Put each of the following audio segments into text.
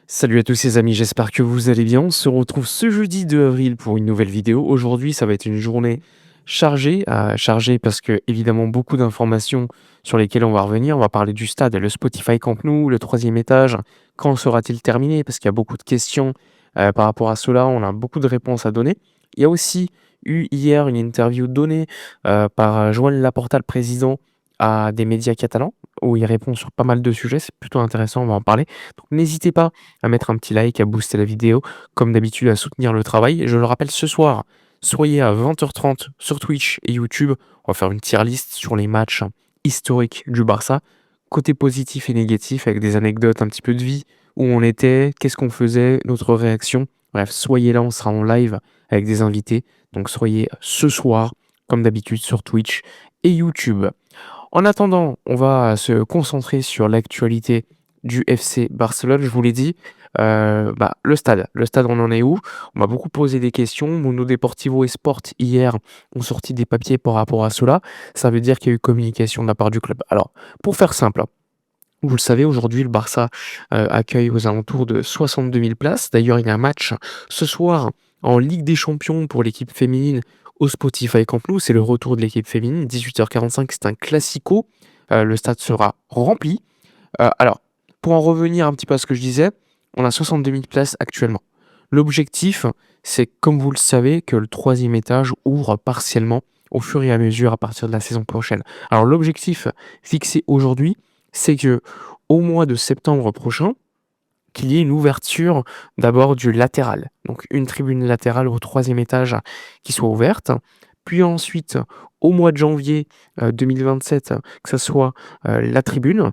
Salut à tous les amis, j'espère que vous allez bien. On se retrouve ce jeudi 2 avril pour une nouvelle vidéo. Aujourd'hui, ça va être une journée chargée parce que évidemment beaucoup d'informations sur lesquelles on va revenir. On va parler du stade, le Spotify Camp Nou, le troisième étage. Quand sera-t-il terminé? Parce qu'il y a beaucoup de questions par rapport à cela. On a beaucoup de réponses à donner. Il y a aussi eu hier une interview donnée par Joan Laporta, le président, à des médias catalans, où il répond sur pas mal de sujets. C'est plutôt intéressant, on va en parler. Donc n'hésitez pas à mettre un petit like, à booster la vidéo, comme d'habitude à soutenir le travail. Et je le rappelle, ce soir, soyez à 20h30 sur Twitch et YouTube. On va faire une tier list sur les matchs historiques du Barça, côté positif et négatif, avec des anecdotes, un petit peu de vie, où on était, qu'est-ce qu'on faisait, notre réaction. Bref, soyez là, on sera en live avec des invités. Donc soyez ce soir, comme d'habitude, sur Twitch et YouTube. En attendant, on va se concentrer sur l'actualité du FC Barcelone. Je vous l'ai dit, le stade. Le stade, on en est où? On m'a beaucoup posé des questions. Mundo Deportivo et Sport, hier, ont sorti des papiers par rapport à cela. Ça veut dire qu'il y a eu communication de la part du club. Alors, pour faire simple, vous le savez, aujourd'hui, le Barça accueille aux alentours de 62 000 places. D'ailleurs, il y a un match ce soir en Ligue des Champions pour l'équipe féminine au Spotify Camp Nou. C'est le retour de l'équipe féminine, 18h45, c'est un classico. Le stade sera rempli. Alors, pour en revenir un petit peu à ce que je disais, on a 62 000 places actuellement. L'objectif, c'est, comme vous le savez, que le troisième étage ouvre partiellement au fur et à mesure à partir de la saison prochaine. Alors, l'objectif fixé aujourd'hui, c'est que au mois de septembre prochain, qu'il y ait une ouverture d'abord du latéral. Donc une tribune latérale au troisième étage qui soit ouverte. Puis ensuite, au mois de janvier 2027, que ce soit la tribune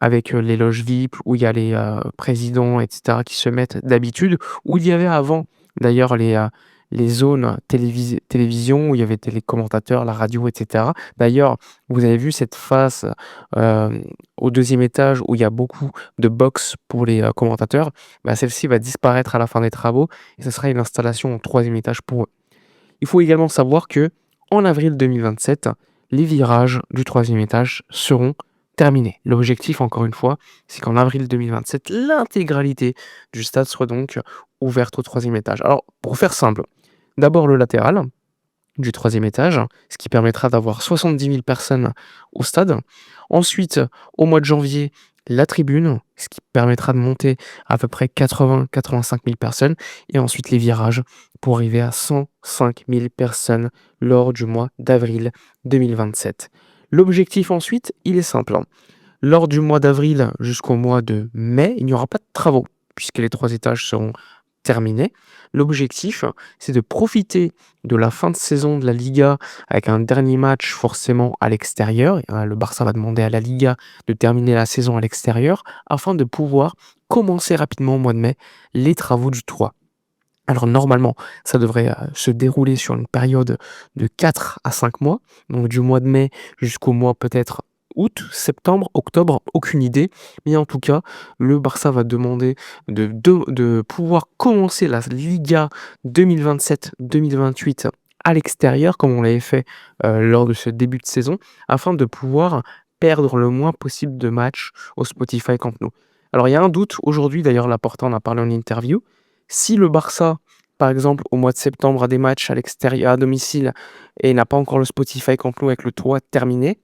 avec les loges VIP où il y a les présidents, etc., qui se mettent d'habitude, où il y avait avant d'ailleurs les zones télévision, où il y avait les commentateurs, la radio, etc. D'ailleurs, vous avez vu cette face euh, au deuxième étage où il y a beaucoup de box pour les commentateurs. Bah, celle-ci va disparaître à la fin des travaux et ce sera une installation au troisième étage pour eux. Il faut également savoir que en avril 2027, les virages du troisième étage seront terminés. L'objectif, encore une fois, c'est qu'en avril 2027, l'intégralité du stade soit donc ouverte au troisième étage. Alors, pour faire simple, d'abord le latéral du troisième étage, ce qui permettra d'avoir 70 000 personnes au stade. Ensuite, au mois de janvier, la tribune, ce qui permettra de monter à peu près 80-85 000 personnes. Et ensuite, les virages pour arriver à 105 000 personnes lors du mois d'avril 2027. L'objectif ensuite, il est simple. Lors du mois d'avril jusqu'au mois de mai, il n'y aura pas de travaux, puisque les 3 étages seront terminés. L'objectif, c'est de profiter de la fin de saison de la Liga avec un dernier match forcément à l'extérieur. Le Barça va demander à la Liga de terminer la saison à l'extérieur afin de pouvoir commencer rapidement au mois de mai les travaux du toit. Alors normalement, ça devrait se dérouler sur une période de 4 à 5 mois, donc du mois de mai jusqu'au mois peut-être août, septembre, octobre, aucune idée. Mais en tout cas, le Barça va demander de pouvoir commencer la Liga 2027-2028 à l'extérieur, comme on l'avait fait lors de ce début de saison, afin de pouvoir perdre le moins possible de matchs au Spotify Camp Nou. Alors il y a un doute aujourd'hui, d'ailleurs Laporta en a parlé en interview. Si le Barça, par exemple, au mois de septembre, a des matchs à l'extérieur, à domicile, et n'a pas encore le Spotify Camp Nou avec le toit terminé,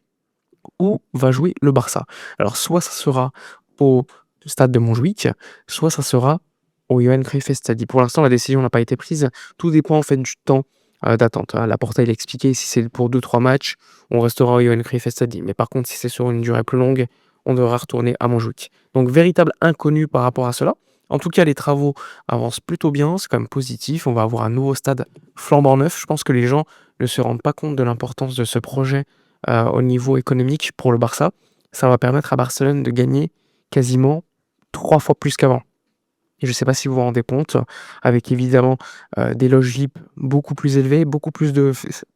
où va jouer le Barça? Alors, soit ça sera au stade de Montjuïc, soit ça sera au Johan Cruyff Stadium. Pour l'instant, la décision n'a pas été prise. Tout dépend en fait du temps d'attente. Laporta, il a expliqué, si c'est pour 2-3 matchs, on restera au Johan Cruyff Stadium. Mais par contre, si c'est sur une durée plus longue, on devra retourner à Montjuïc. Donc, véritable inconnu par rapport à cela. En tout cas, les travaux avancent plutôt bien, c'est quand même positif. On va avoir un nouveau stade flambant neuf. Je pense que les gens ne se rendent pas compte de l'importance de ce projet au niveau économique pour le Barça. Ça va permettre à Barcelone de gagner quasiment 3 fois plus qu'avant. Et je ne sais pas si vous vous rendez compte, avec évidemment des loges VIP beaucoup plus élevées, beaucoup plus de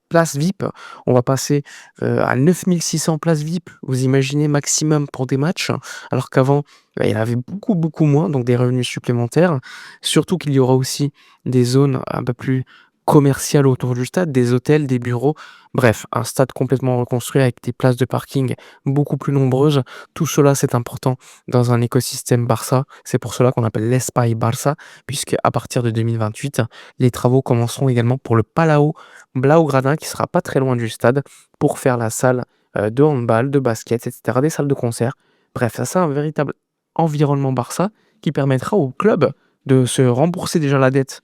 places VIP. On va passer à 9 600 places VIP, vous imaginez, maximum pour des matchs, alors qu'avant, il y en avait beaucoup, beaucoup moins, donc des revenus supplémentaires. Surtout qu'il y aura aussi des zones un peu plus commercial autour du stade, des hôtels, des bureaux. Bref, un stade complètement reconstruit avec des places de parking beaucoup plus nombreuses. Tout cela, c'est important dans un écosystème Barça. C'est pour cela qu'on appelle l'Espai Barça, puisque à partir de 2028, les travaux commenceront également pour le Palau Blaugrana, qui sera pas très loin du stade, pour faire la salle de handball, de basket, etc., des salles de concert. Bref, ça, c'est un véritable environnement Barça qui permettra au club de se rembourser déjà la dette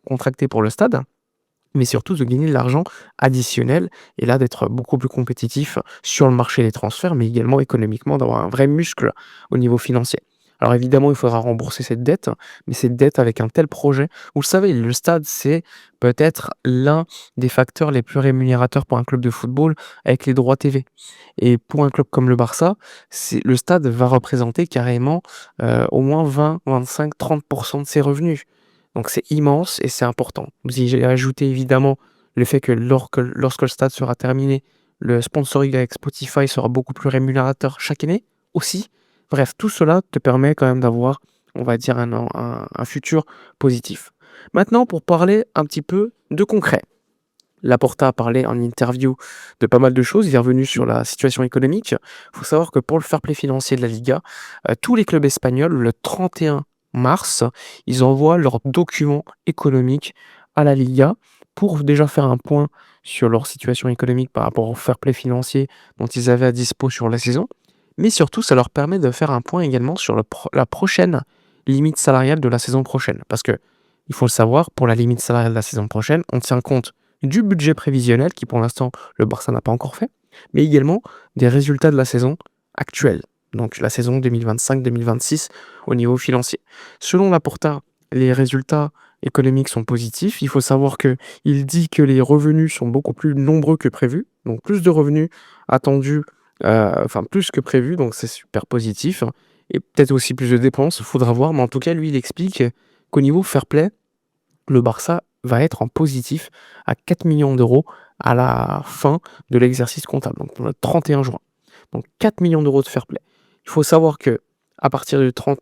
contractée pour le stade, mais surtout de gagner de l'argent additionnel et là d'être beaucoup plus compétitif sur le marché des transferts, mais également économiquement, d'avoir un vrai muscle au niveau financier. Alors évidemment, il faudra rembourser cette dette, mais cette dette avec un tel projet, vous le savez, le stade, c'est peut-être l'un des facteurs les plus rémunérateurs pour un club de football avec les droits TV. Et pour un club comme le Barça, le stade va représenter carrément au moins 20, 25, 30% de ses revenus. Donc c'est immense et c'est important. Vous y ajoutez évidemment le fait que lorsque le stade sera terminé, le sponsoring avec Spotify sera beaucoup plus rémunérateur chaque année aussi. Bref, tout cela te permet quand même d'avoir, on va dire, un futur positif. Maintenant, pour parler un petit peu de concret. Laporta a parlé en interview de pas mal de choses. Il est revenu sur la situation économique. Il faut savoir que pour le fair play financier de la Liga, tous les clubs espagnols, le 31 mars, ils envoient leurs documents économiques à la Liga pour déjà faire un point sur leur situation économique par rapport au fair play financier dont ils avaient à dispo sur la saison. Mais surtout, ça leur permet de faire un point également sur la prochaine limite salariale de la saison prochaine. Parce que, il faut le savoir, pour la limite salariale de la saison prochaine, on tient compte du budget prévisionnel qui pour l'instant le Barça n'a pas encore fait, mais également des résultats de la saison actuelle, donc la saison 2025-2026 au niveau financier. Selon Laporta, les résultats économiques sont positifs. Il faut savoir qu'il dit que les revenus sont beaucoup plus nombreux que prévu, donc plus de revenus attendus, enfin plus que prévu, donc c'est super positif. Et peut-être aussi plus de dépenses, il faudra voir, mais en tout cas, lui, il explique qu'au niveau fair play, le Barça va être en positif à 4 millions d'euros à la fin de l'exercice comptable, donc le 31 juin. Donc 4 millions d'euros de fair play. Il faut savoir que à partir du 30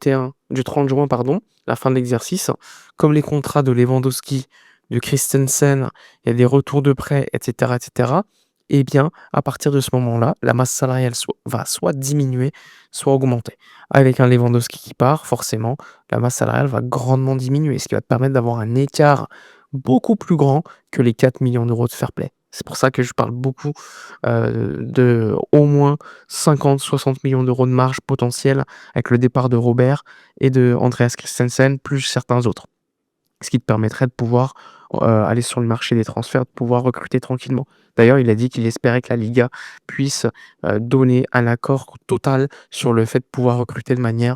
juin, pardon, la fin de l'exercice, comme les contrats de Lewandowski, de Christensen, il y a des retours de prêt, etc., etc. Eh bien, à partir de ce moment-là, la masse salariale va soit diminuer, soit augmenter. Avec un Lewandowski qui part, forcément, la masse salariale va grandement diminuer, ce qui va te permettre d'avoir un écart beaucoup plus grand que les 4 millions d'euros de fair play. C'est pour ça que je parle beaucoup de au moins 50-60 millions d'euros de marge potentielle avec le départ de Robert et de Andreas Christensen, plus certains autres. Ce qui te permettrait de pouvoir aller sur le marché des transferts, de pouvoir recruter tranquillement. D'ailleurs, il a dit qu'il espérait que la Liga puisse donner un accord total sur le fait de pouvoir recruter de manière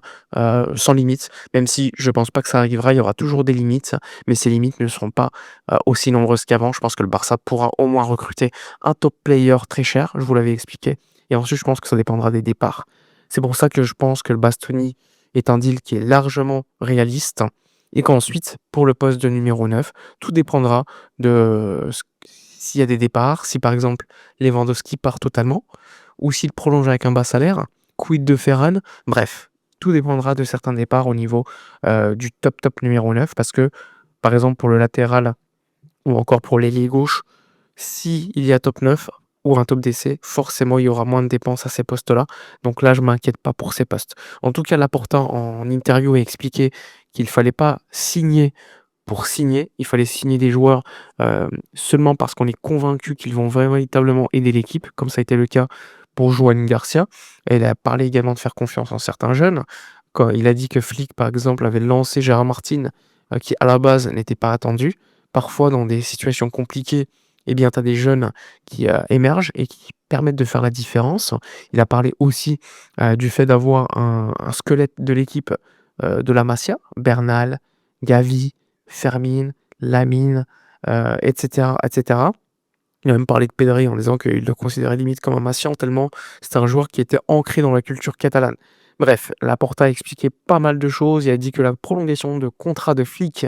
sans limite, même si je pense pas que ça arrivera, il y aura toujours des limites, mais ces limites ne seront pas aussi nombreuses qu'avant. Je pense que le Barça pourra au moins recruter un top player très cher, je vous l'avais expliqué, et ensuite je pense que ça dépendra des départs. C'est pour ça que je pense que le Bastoni est un deal qui est largement réaliste et qu'ensuite, pour le poste de numéro 9, tout dépendra de s'il y a des départs, si par exemple Lewandowski part totalement, ou s'il prolonge avec un bas salaire, quid de Ferran, bref, tout dépendra de certains départs au niveau du top numéro 9, parce que par exemple pour le latéral ou encore pour l'ailier gauche, s'il y a top 9 ou un top DC, forcément, il y aura moins de dépenses à ces postes-là. Donc là, je ne m'inquiète pas pour ces postes. En tout cas, Laporta, en interview, a expliqué qu'il ne fallait pas signer pour signer. Il fallait signer des joueurs seulement parce qu'on est convaincu qu'ils vont véritablement aider l'équipe, comme ça a été le cas pour Joan Garcia. Et il a parlé également de faire confiance en certains jeunes. Quand il a dit que Flick, par exemple, avait lancé Gérard Martin, qui à la base n'était pas attendu. Parfois, dans des situations compliquées, eh bien, tu as des jeunes qui émergent et qui permettent de faire la différence. Il a parlé aussi du fait d'avoir un squelette de l'équipe de la Masia, Bernal, Gavi, Fermin, Lamine, etc., etc. Il a même parlé de Pedri en disant qu'il le considérait limite comme un Massian, tellement c'était un joueur qui était ancré dans la culture catalane. Bref, Laporta a expliqué pas mal de choses. Il a dit que la prolongation de contrat de Flick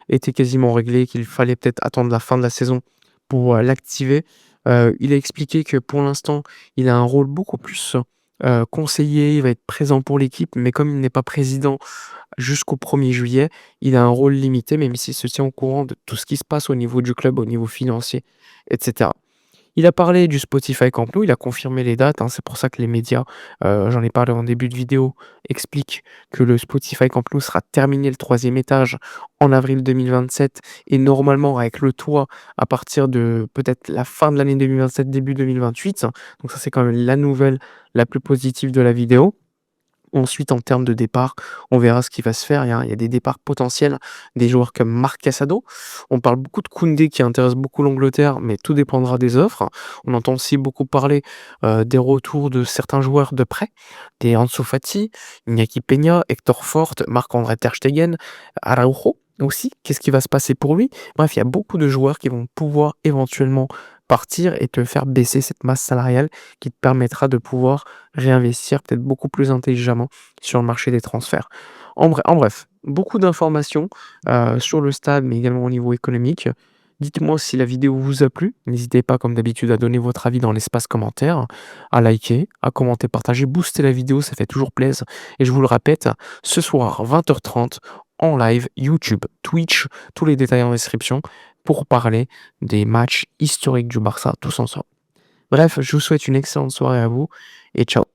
était quasiment réglée, qu'il fallait peut-être attendre la fin de la saison pour l'activer. Il a expliqué que pour l'instant, il a un rôle beaucoup plus conseiller, il va être présent pour l'équipe, mais comme il n'est pas président jusqu'au 1er juillet, il a un rôle limité, même s'il se tient au courant de tout ce qui se passe au niveau du club, au niveau financier, et cetera. Il a parlé du Spotify Camp Nou, il a confirmé les dates, hein, c'est pour ça que les médias, j'en ai parlé en début de vidéo, expliquent que le Spotify Camp Nou sera terminé le 3e étage en avril 2027 et normalement avec le toit à partir de peut-être la fin de l'année 2027, début 2028. Donc ça, c'est quand même la nouvelle la plus positive de la vidéo. Ensuite, en termes de départ, on verra ce qui va se faire. Il y a des départs potentiels, des joueurs comme Marc Casado. On parle beaucoup de Koundé qui intéresse beaucoup l'Angleterre, mais tout dépendra des offres. On entend aussi beaucoup parler des retours de certains joueurs de prêt, des Ansu Fati, Iñaki Peña, Hector Fort, Marc-André Ter Stegen, Araujo aussi. Qu'est-ce qui va se passer pour lui? Bref, il y a beaucoup de joueurs qui vont pouvoir éventuellement partir et te faire baisser cette masse salariale qui te permettra de pouvoir réinvestir peut-être beaucoup plus intelligemment sur le marché des transferts. En bref, beaucoup d'informations, sur le stade, mais également au niveau économique. Dites-moi si la vidéo vous a plu. N'hésitez pas, comme d'habitude, à donner votre avis dans l'espace commentaire, à liker, à commenter, partager, booster la vidéo, ça fait toujours plaisir. Et je vous le répète, ce soir, 20h30, en live, YouTube, Twitch, tous les détails en description, pour parler des matchs historiques du Barça tous ensemble. Bref, je vous souhaite une excellente soirée à vous et ciao.